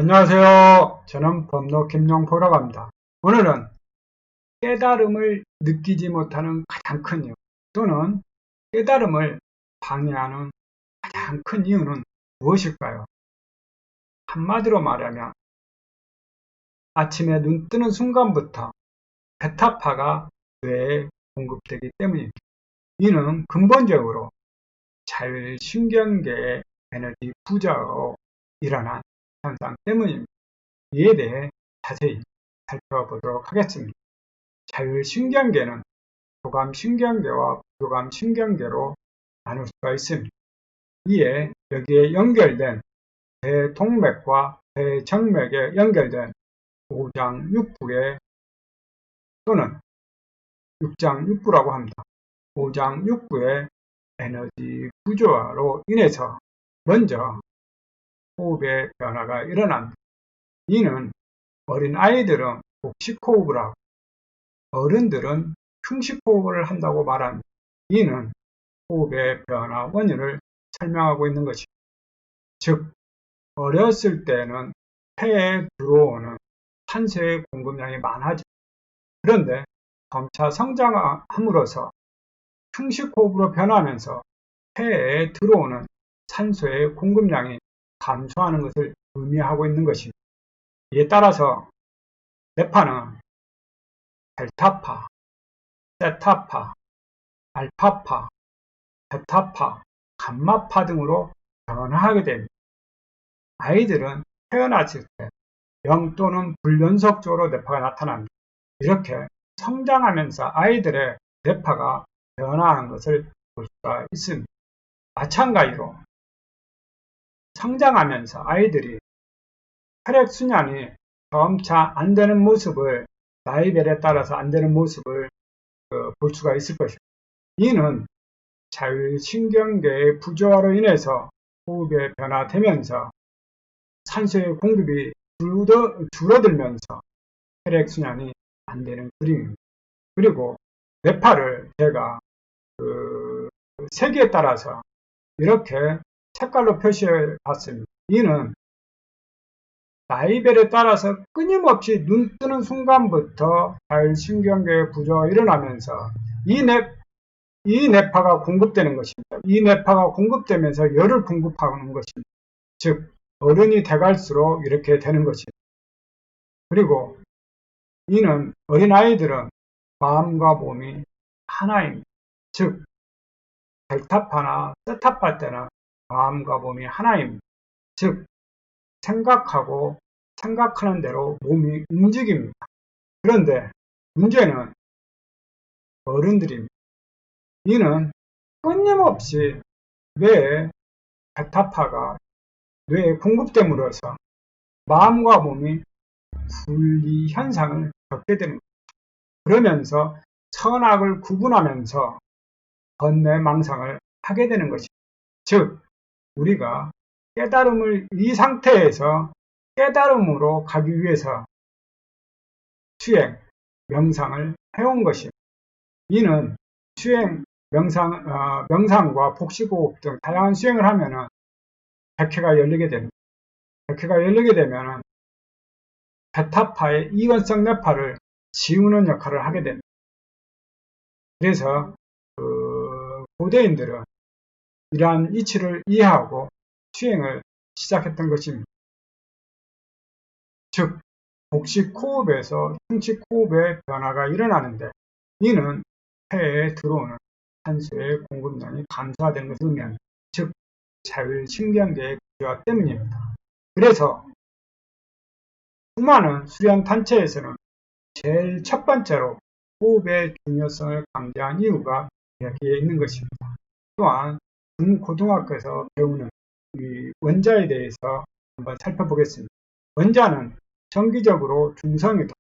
안녕하세요. 저는 법로 김용포라고 합니다. 오늘은 깨달음을 느끼지 못하는 가장 큰 이유 또는 깨달음을 방해하는 가장 큰 이유는 무엇일까요? 한마디로 말하면 아침에 눈 뜨는 순간부터 베타파가 뇌에 공급되기 때문입니다. 이는 근본적으로 자율신경계의 에너지 부자로 일어난 현상 때문입니다. 이에 대해 자세히 살펴보도록 하겠습니다. 자율신경계는 교감신경계와 부교감신경계로 나눌 수가 있습니다. 이에 여기에 연결된 대동맥과 대정맥에 연결된 오장육부에 또는 육장육부라고 합니다. 오장육부의 에너지 부조화로 인해서 먼저 호흡의 변화가 일어납니다. 이는 어린 아이들은 복식호흡을 하고 어른들은 충식호흡을 한다고 말합니다. 이는 호흡의 변화 원인을 설명하고 있는 것입니다. 즉, 어렸을 때는 폐에 들어오는 산소의 공급량이 많아지고 그런데 점차 성장함으로써 충식호흡으로 변하면서 폐에 들어오는 산소의 공급량이 감소하는 것을 의미하고 있는 것입니다. 이에 따라서 뇌파는 델타파, 세타파, 알파파, 베타파, 감마파 등으로 변화하게 됩니다. 아이들은 태어났을 때 0 또는 불연속적으로 뇌파가 나타납니다. 이렇게 성장하면서 아이들의 뇌파가 변화하는 것을 볼 수가 있습니다. 마찬가지로 성장하면서 아이들이 혈액순환이 점차 안 되는 모습을 나이별에 따라서 안 되는 모습을 볼 수가 있을 것입니다. 이는 자율신경계의 부조화로 인해서 호흡이 변화되면서 산소의 공급이 줄어들면서 혈액순환이 안 되는 그림입니다. 그리고 뇌파를 제가 세기에 따라서 이렇게 색깔로 표시해 봤습니다. 이는 나이별에 따라서 끊임없이 눈 뜨는 순간부터 자율신경계의 부조화가 일어나면서 이 뇌파가 공급되는 것입니다. 이 뇌파가 공급되면서 열을 공급하는 것입니다. 즉 어른이 돼갈수록 이렇게 되는 것입니다. 그리고 이는 어린아이들은 마음과 몸이 하나입니다. 즉 델타파나 세타파 때는 마음과 몸이 하나입니다. 즉 생각하고 생각하는 대로 몸이 움직입니다. 그런데 문제는 어른들입니다. 이는 끊임없이 뇌에 베타파가 뇌에 공급됨으로써 마음과 몸이 분리 현상을 겪게 됩니다. 그러면서 선악을 구분하면서 번뇌망상을 하게 되는 것입니다. 즉 우리가 깨달음을 이 상태에서 깨달음으로 가기 위해서 수행, 명상을 해온 것입니다. 이는 수행, 명상과 복식호흡 등 다양한 수행을 하면은 백회가 열리게 됩니다. 백회가 열리게 되면은 베타파의 이원성 뇌파를 지우는 역할을 하게 됩니다. 그래서 고대인들은 이러한 이치를 이해하고 수행을 시작했던 것입니다. 즉 복식호흡에서 충식호흡의 변화가 일어나는데 이는 폐에 들어오는 산소의 공급량이 감소화되는 것을 의미합니다. 즉 자율신경계의 구조화 때문입니다. 그래서 수많은 수련 단체에서는 제일 첫 번째로 호흡의 중요성을 강조한 이유가 여기에 있는 것입니다. 또한 중고등학교에서 배우는 이 원자에 대해서 한번 살펴보겠습니다. 원자는 정기적으로 중성이다.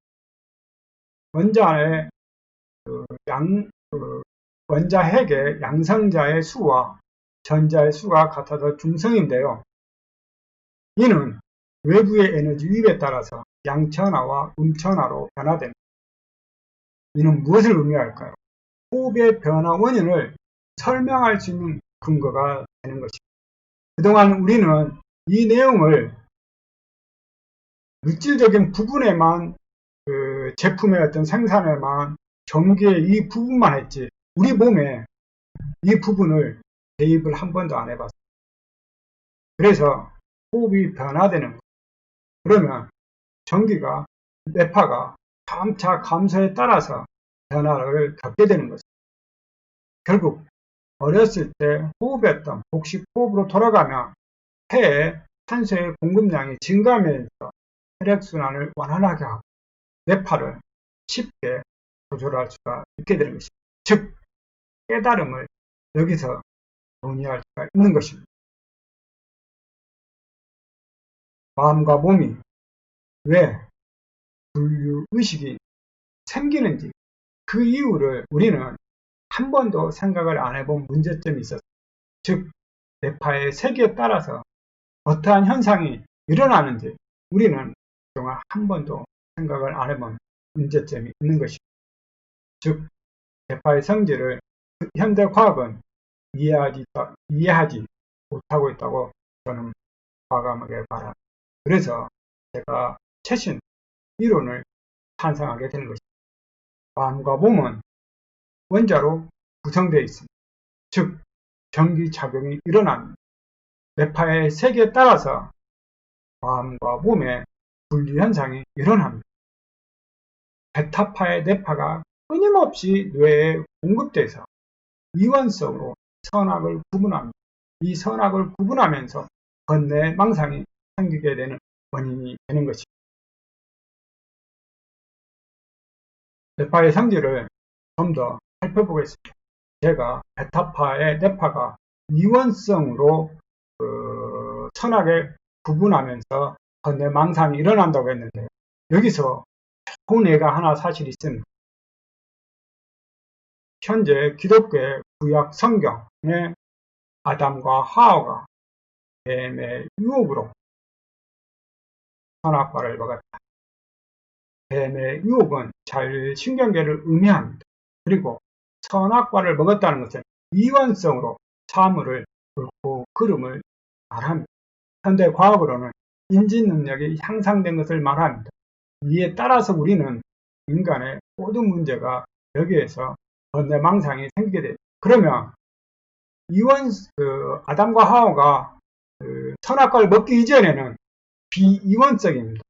원자의 원자핵의 양성자의 수와 전자의 수가 같아서 중성인데요. 이는 외부의 에너지 유입에 따라서 양천하와 음천하로 변화됩니다. 이는 무엇을 의미할까요? 호흡의 변화 원인을 설명할 수 있는 근거가 되는 것입니다. 그동안 우리는 이 내용을 물질적인 부분에만 그 제품의 어떤 생산에만 전기의 이 부분만 했지 우리 몸에 이 부분을 대입을 한 번도 안 해봤어요. 그래서 호흡이 변화되는 거예요. 그러면 전기가 뇌파가 감차 감소에 따라서 변화를 겪게 되는 거죠. 결국 어렸을 때 호흡했던 복식 호흡으로 돌아가면 폐에 탄소의 공급량이 증가하면서 혈액순환을 원활하게 하고 뇌파를 쉽게 조절할 수가 있게 되는 것입니다. 즉 깨달음을 여기서 논의할 수가 있는 것입니다. 마음과 몸이 왜 분류의식이 생기는지 그 이유를 우리는 한 번도 생각을 안 해본 문제점이 있었어요. 즉 뇌파의 세계에 따라서 어떠한 현상이 일어나는지 우리는 그동안 한 번도 생각을 안 해본 문제점이 있는 것입니다. 즉 뇌파의 성질을 현대 과학은 이해하지 못하고 있다고 저는 과감하게 말합니다. 그래서 제가 최신 이론을 탄생하게 되는 것입니다. 마음과 몸은 원자로 구성되어 있습니다. 즉 전기작용이 일어납니다. 뇌파의 세계에 따라서 마음과 몸의 분리현상이 일어납니다. 베타파의 뇌파가 끊임없이 뇌에 공급돼서 이원성으로 선악을 구분합니다. 이 선악을 구분하면서 번뇌 망상이 생기게 되는 원인이 되는 것입니다. 뇌파의 성질을 좀 더 살펴보겠습니다. 제가 베타파의 뇌파가 이원성으로 선악을 구분하면서 번뇌 망상이 일어난다고 했는데 여기서 좋은 예가 하나 사실 있습니다. 현재 기독교의 구약 성경에 아담과 하와가 뱀의 유혹으로 선악과를 먹었다. 뱀의 유혹은 자율신경계를 의미합니다. 그리고 선악과를 먹었다는 것은 이원성으로 사물을 옳고 그름을 말합니다. 현대 과학으로는 인지 능력이 향상된 것을 말합니다. 이에 따라서 우리는 인간의 모든 문제가 여기에서 번뇌망상이 생기게 됩니다. 그러면 아담과 하와가 선악과를 먹기 이전에는 비이원성입니다.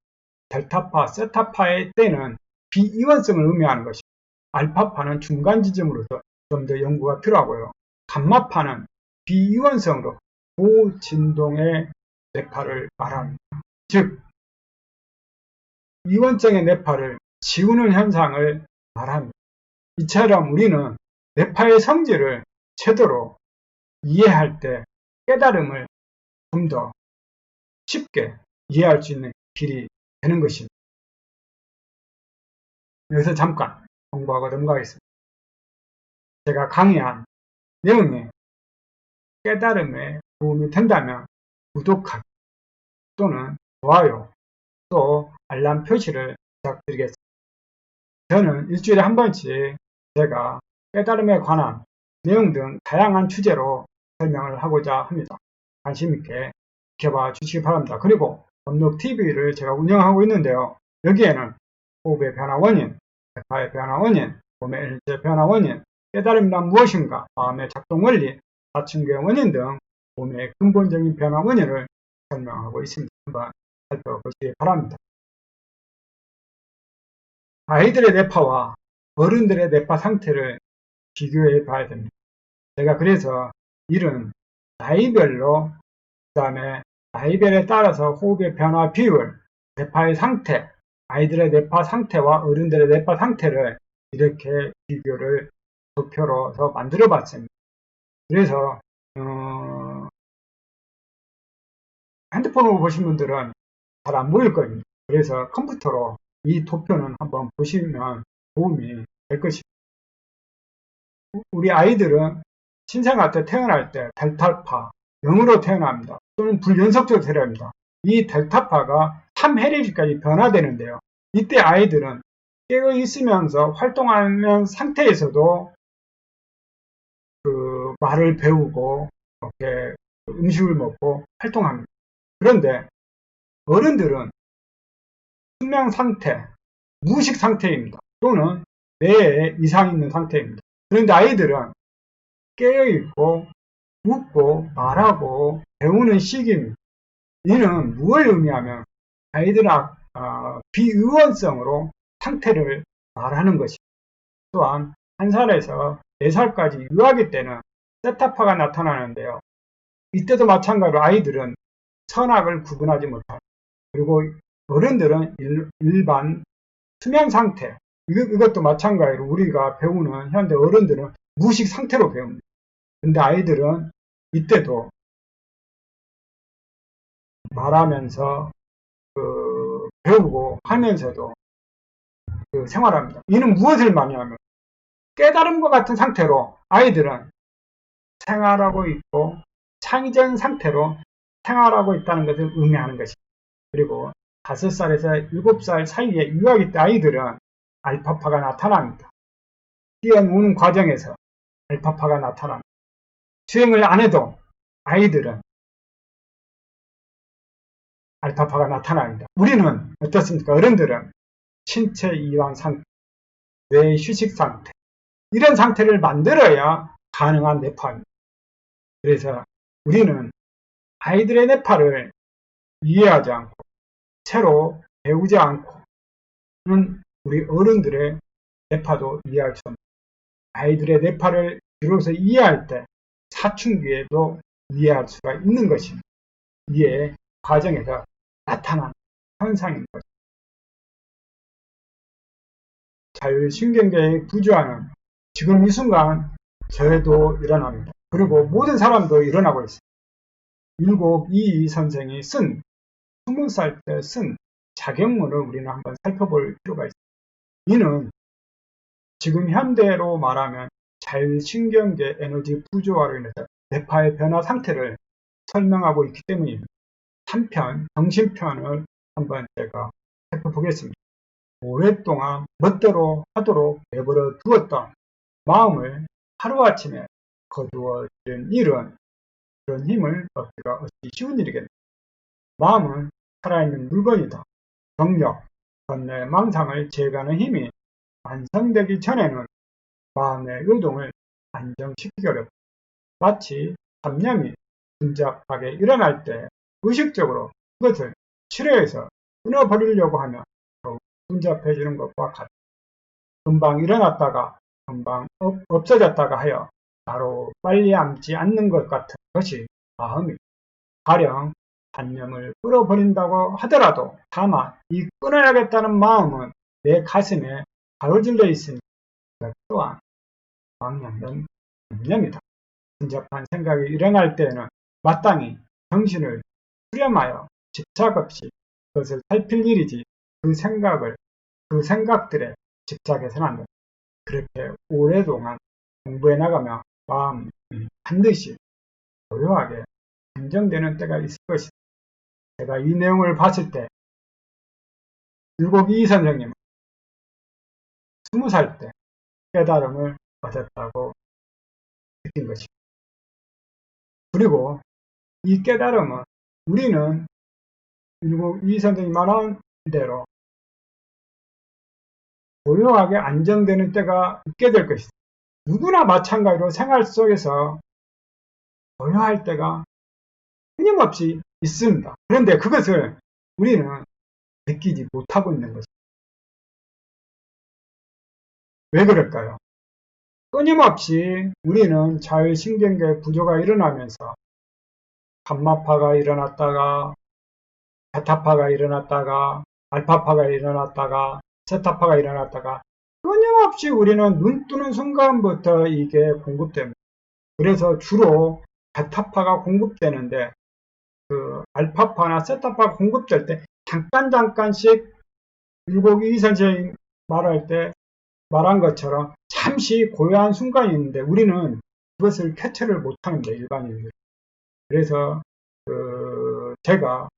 델타파, 세타파의 때는 비이원성을 의미하는 것입니다. 알파파는 중간 지점으로서 좀 더 연구가 필요하고요. 감마파는 비이원성으로 고진동의 뇌파를 말합니다. 즉 이원성의 뇌파를 지우는 현상을 말합니다. 이처럼 우리는 뇌파의 성질을 제대로 이해할 때 깨달음을 좀 더 쉽게 이해할 수 있는 길이 되는 것입니다. 여기서 잠깐 공부하고 넘어가겠습니다. 제가 강의한 내용이 깨달음에 도움이 된다면 구독하기 또는 좋아요 또 알람 표시를 부탁드리겠습니다. 저는 일주일에 한 번씩 제가 깨달음에 관한 내용 등 다양한 주제로 설명을 하고자 합니다. 관심 있게 지켜봐 주시기 바랍니다. 그리고 법록TV를 제가 운영하고 있는데요. 여기에는 호흡의 변화 원인, 뇌파의 변화 원인, 몸의 일제 변화 원인, 깨달음이란 무엇인가, 마음의 작동 원리, 사춘기의 원인 등 몸의 근본적인 변화 원인을 설명하고 있습니다. 한번 살펴보시기 바랍니다. 아이들의 뇌파와 어른들의 뇌파 상태를 비교해 봐야 됩니다. 제가 그래서 이런 나이별로 그 다음에 나이별에 따라서 호흡의 변화 비율, 뇌파의 상태, 아이들의 뇌파 상태와 어른들의 뇌파 상태를 이렇게 비교를 도표로서 만들어 봤습니다. 그래서 핸드폰으로 보신 분들은 잘 안 보일 겁니다. 그래서 컴퓨터로 이 도표는 한번 보시면 도움이 될 것입니다. 우리 아이들은 신생아 때 태어날 때 델타파 0으로 태어납니다. 또는 불연속적으로 태어납니다. 이 델타파가 3해리까지 변화되는데요. 이때 아이들은 깨어 있으면서 활동하는 상태에서도 말을 배우고 이렇게 음식을 먹고 활동합니다. 그런데 어른들은 수면 상태, 무의식 상태입니다. 또는 뇌에 이상이 있는 상태입니다. 그런데 아이들은 깨어있고 웃고 말하고 배우는 시기입니다. 이는 무엇을 의미하면 아이들은 비의원성으로 상태를 말하는 것입니다. 또한 1살에서 4살까지 유아기 때는 세타파가 나타나는데요. 이때도 마찬가지로 아이들은 선악을 구분하지 못합니다. 그리고 어른들은 일반 수면 상태, 이것도 마찬가지로 우리가 배우는 현대 어른들은 무의식 상태로 배웁니다. 근데 아이들은 이때도 말하면서 배우고 하면서도 생활합니다. 이는 무엇을 말하냐면 깨달음과 같은 상태로 아이들은 생활하고 있고 창의적인 상태로 생활하고 있다는 것을 의미하는 것입니다. 그리고 5살에서 7살 사이에 유아기 때 아이들은 알파파가 나타납니다. 뛰어노는 과정에서 알파파가 나타납니다. 수행을 안 해도 아이들은 알파파가 나타납니다. 우리는 어떻습니까? 어른들은 신체 이완 상태, 뇌 휴식 상태, 이런 상태를 만들어야 가능한 뇌파입니다. 그래서 우리는 아이들의 뇌파를 이해하지 않고 새로 배우지 않고는 우리 어른들의 뇌파도 이해할 수 없습니다. 아이들의 뇌파를 비로소 이해할 때 사춘기에도 이해할 수가 있는 것입니다. 이해 과정에서 나타난 현상인 것입니다. 자율신경계의 부조화는 지금 이 순간 저에도 일어납니다. 그리고 모든 사람도 일어나고 있습니다. 1922 선생이 쓴 20살 때 쓴 자격문을 우리는 한번 살펴볼 필요가 있습니다. 이는 지금 현대로 말하면 자율신경계 에너지 부조화로 인해서 뇌파의 변화 상태를 설명하고 있기 때문입니다. 3편, 정신편을 한번 제가 살펴보겠습니다. 오랫동안 멋대로 하도록 내버려 두었던 마음을 하루아침에 거두어진 일은 그런 힘을 얻기가 어찌 쉬운 일이겠습니까? 마음은 살아있는 물건이다. 정력, 번뇌, 망상을 제거하는 힘이 완성되기 전에는 마음의 요동을 안정시키기 어렵다. 마치 잡념이 분잡하게 일어날 때 의식적으로 그것을 치료해서 끊어버리려고 하면 더욱 분잡해지는 것과 같다. 금방 일어났다가 금방 없어졌다가 하여 바로 빨리 앉지 않는 것 같은 것이 마음이다. 가령 잡념을 끊어버린다고 하더라도 다만 이 끊어야겠다는 마음은 내 가슴에 가로질러 있으니 그 또한 망념은 잡념이다. 분잡한 생각이 일어날 때에는 마땅히 정신을 수렴하여 집착 없이 그것을 살필 일이지 그 생각들에 집착해서는 안 된다. 그렇게 오랫동안 공부해 나가며 마음이 반드시 고요하게 안정되는 때가 있을 것이다. 제가 이 내용을 봤을 때 율곡이 선생님은 20살 때 깨달음을 얻었다고 느낀 것입니다. 그리고 이 깨달음은 우리는 율곡이 선생님이 말한 대로 고요하게 안정되는 때가 있게 될 것이다. 누구나 마찬가지로 생활 속에서 고요할 때가 끊임없이 있습니다. 그런데 그것을 우리는 느끼지 못하고 있는 것입니다. 왜 그럴까요? 끊임없이 우리는 자율신경계 부조가 일어나면서 감마파가 일어났다가 베타파가 일어났다가 알파파가 일어났다가 세타파가 일어났다가 끊임없이 우리는 눈 뜨는 순간부터 이게 공급됩니다. 그래서 주로 베타파가 공급되는데 그 알파파나 세타파가 공급될 때 잠깐씩 율곡이 선생님 말한 것처럼 잠시 고요한 순간이 있는데 우리는 그것을 캐치를 못하는데 일반인들. 그래서 제가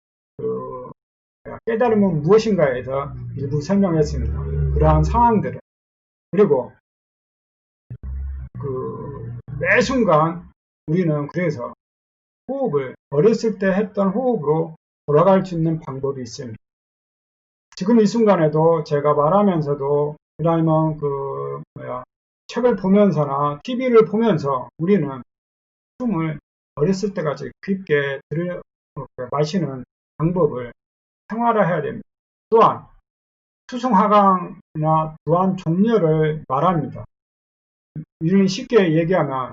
깨달음은 무엇인가에서 일부 설명했습니다. 그러한 상황들을. 그리고 매 순간 우리는 그래서 호흡을 어렸을 때 했던 호흡으로 돌아갈 수 있는 방법이 있습니다. 지금 이 순간에도 제가 말하면서도 그다음에 책을 보면서나 TV를 보면서 우리는 숨을 어렸을 때까지 깊게 들여 마시는 방법을 생활화해야 됩니다. 또한 수승하강이나 두안 종려를 말합니다. 이런 쉽게 얘기하면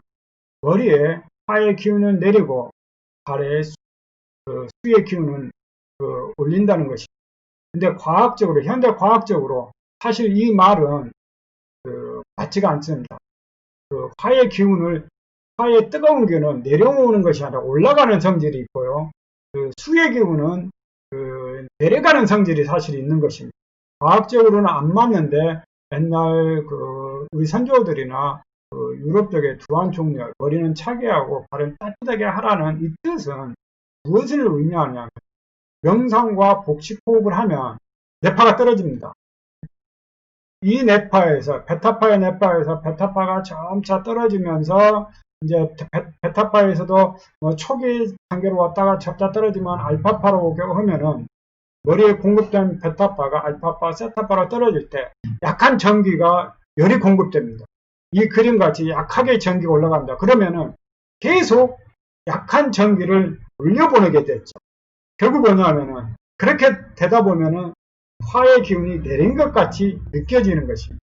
머리에 하의 기운을 내리고 발에 수의 기운을 올린다는 것이. 근데 과학적으로 현대 과학적으로 사실 이 말은 맞지가 않습니다. 화의 기운을 화의 뜨거운 기운은 내려오는 것이 아니라 올라가는 성질이 있고요. 수의 기운은 내려가는 성질이 사실 있는 것입니다. 과학적으로는 안 맞는데 옛날 우리 선조들이나 유럽 쪽의 두안 종려, 머리는 차게 하고 발은 따뜻하게 하라는 이 뜻은 무엇을 의미하냐면 명상과 복식호흡을 하면 뇌파가 떨어집니다. 이 뇌파에서 베타파의 뇌파에서 베타파가 점차 떨어지면서 이제 베타파에서도 초기 단계로 왔다가 점차 떨어지면 알파파로 오게 하면은 머리에 공급된 베타파가 알파파, 세타파로 떨어질 때 약한 전기가 열이 공급됩니다. 이 그림같이 약하게 전기가 올라갑니다. 그러면은 계속 약한 전기를 올려보내게 됐죠. 결국 뭐냐면은 그렇게 되다 보면은 화의 기운이 내린 것 같이 느껴지는 것입니다.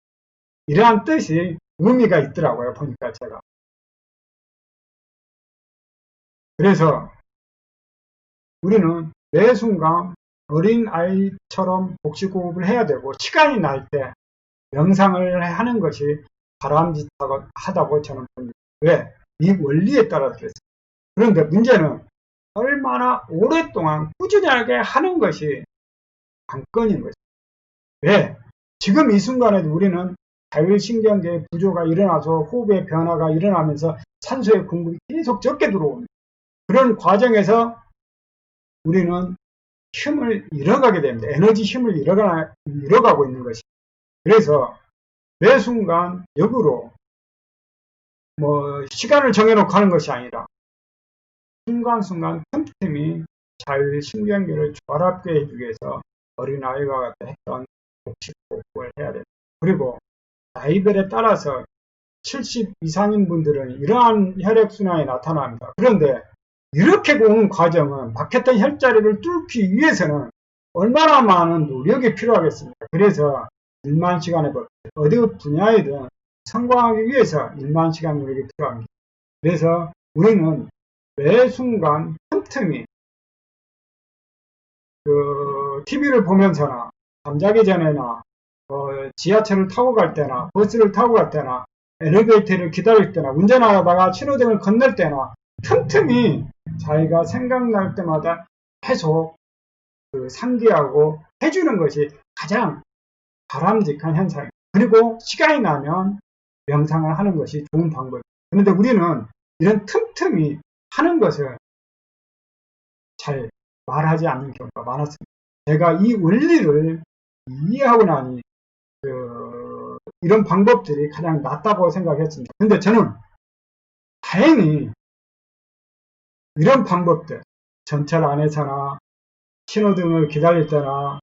이러한 뜻이 의미가 있더라고요. 보니까 제가. 그래서 우리는 매 순간 어린 아이처럼 복식호흡을 해야 되고 시간이 날 때 명상을 하는 것이 바람직하다고 저는 봅니다. 왜? 이 원리에 따라서 그랬어요. 그런데 문제는 얼마나 오랫동안 꾸준하게 하는 것이 관건인 것입니다. 왜? 지금 이 순간에도 우리는 자율신경계의 부조가 일어나서 호흡의 변화가 일어나면서 산소의 공급이 계속 적게 들어옵니다. 그런 과정에서 우리는 힘을 잃어가게 됩니다. 에너지 힘을 잃어가고 있는 것입니다. 그래서 매 순간 역으로 시간을 정해놓고 하는 것이 아니라 순간순간 틈틈이 자율신경계를 조화롭게 해주기 위해서 어린아이와 했던 복식호흡을 해야 됩니다. 그리고 나이별에 따라서 70 이상인 분들은 이러한 혈액순환이 나타납니다. 그런데 이렇게 오는 과정은 막혔던 혈자리를 뚫기 위해서는 얼마나 많은 노력이 필요하겠습니까? 그래서 1만 시간의 법, 어디 분야이든 성공하기 위해서 1만 시간 노력이 필요합니다. 그래서 우리는 매 순간 틈틈이 TV를 보면서나 잠자기 전에나 지하철을 타고 갈 때나 버스를 타고 갈 때나 엘리베이터를 기다릴 때나 운전하다가 신호등을 건널 때나 틈틈이 자기가 생각날 때마다 계속 상기하고 해주는 것이 가장 바람직한 현상입니다. 그리고 시간이 나면 명상을 하는 것이 좋은 방법입니다. 그런데 우리는 이런 틈틈이 하는 것을 잘 말하지 않는 경우가 많았습니다. 제가 이 원리를 이해하고 나니 이런 방법들이 가장 낫다고 생각했습니다. 근데 저는 다행히 이런 방법들, 전철 안에서나 신호등을 기다릴 때나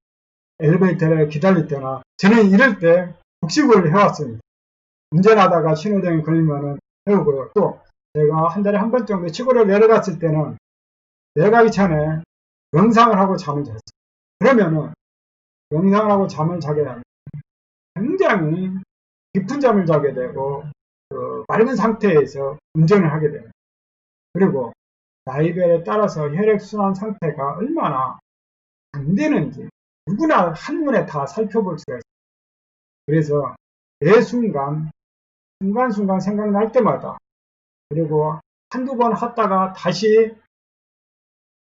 엘리베이터를 기다릴 때나 저는 이럴 때 복식을 해왔습니다. 운전하다가 신호등이 걸리면은 해오고요. 또 제가 한 달에 한 번 정도 시골을 내려갔을 때는 내려가기 전에 명상을 하고 잠을 잤어요. 그러면은 명상을 하고 잠을 자게 되면 굉장히 깊은 잠을 자게 되고 맑은 상태에서 운전을 하게 됩니다. 그리고 나이별에 따라서 혈액순환 상태가 얼마나 안 되는지 누구나 한눈에 다 살펴볼 수가 있습니다. 그래서 매 순간순간 생각날 때마다 그리고 한두 번 하다가 다시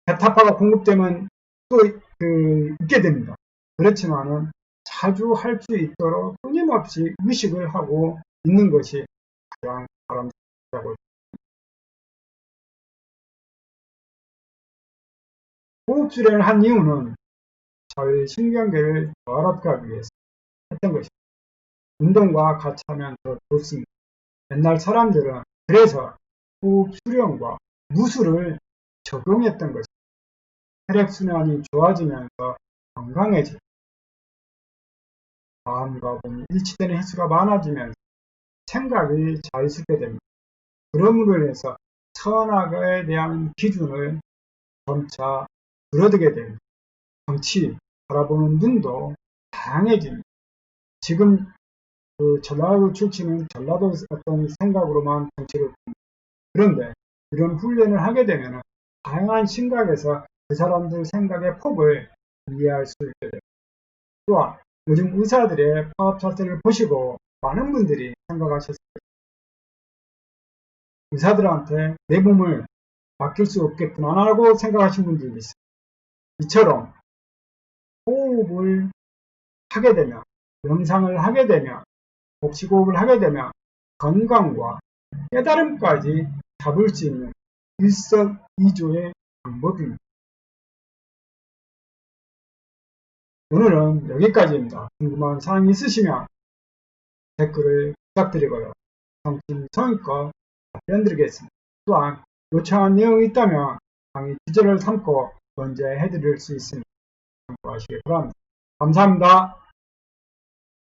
베타파가 공급되면 또 있게 됩니다. 그렇지만은 자주 할 수 있도록 끊임없이 의식을 하고 있는 것이 가장 바람직하다고. 호흡 수련을 한 이유는 저희 신경계를 조화롭게 하기 위해서 했던 것입니다. 운동과 같이 하면 더 좋습니다. 옛날 사람들은 그래서 호흡 수련과 무술을 적용했던 것입니다. 혈액순환이 좋아지면서 건강해지고 마음과 몸이 일치되는 횟수가 많아지면서 생각이 자유스럽게 됩니다. 그러므로 인해서 선악에 대한 기준을 점차 줄어들게 됩니다. 정치 바라보는 눈도 다양해집니다. 지금 그 전라도 출신은 전라도 어떤 생각으로만 정치를 봅니다. 그런데 이런 훈련을 하게 되면 다양한 시각에서 그 사람들 생각의 폭을 이해할 수 있게 됩니다. 또한 요즘 의사들의 파업 자세를 보시고 많은 분들이 생각하셨을 거예요. 의사들한테 내 몸을 맡길 수 없겠구나라고 생각하신 분들이 있어요. 이처럼 호흡을 하게 되면, 명상을 하게 되면, 복식호흡을 하게 되면 건강과 깨달음까지 잡을 수 있는 일석이조의 방법입니다. 오늘은 여기까지입니다. 궁금한 사항이 있으시면 댓글을 부탁드리고요. 성심성의껏 답변드리겠습니다. 또한 요청한 내용이 있다면 강의 주제를 삼고 언제 해드릴 수 있으니 참고하시기 바랍니다. 감사합니다.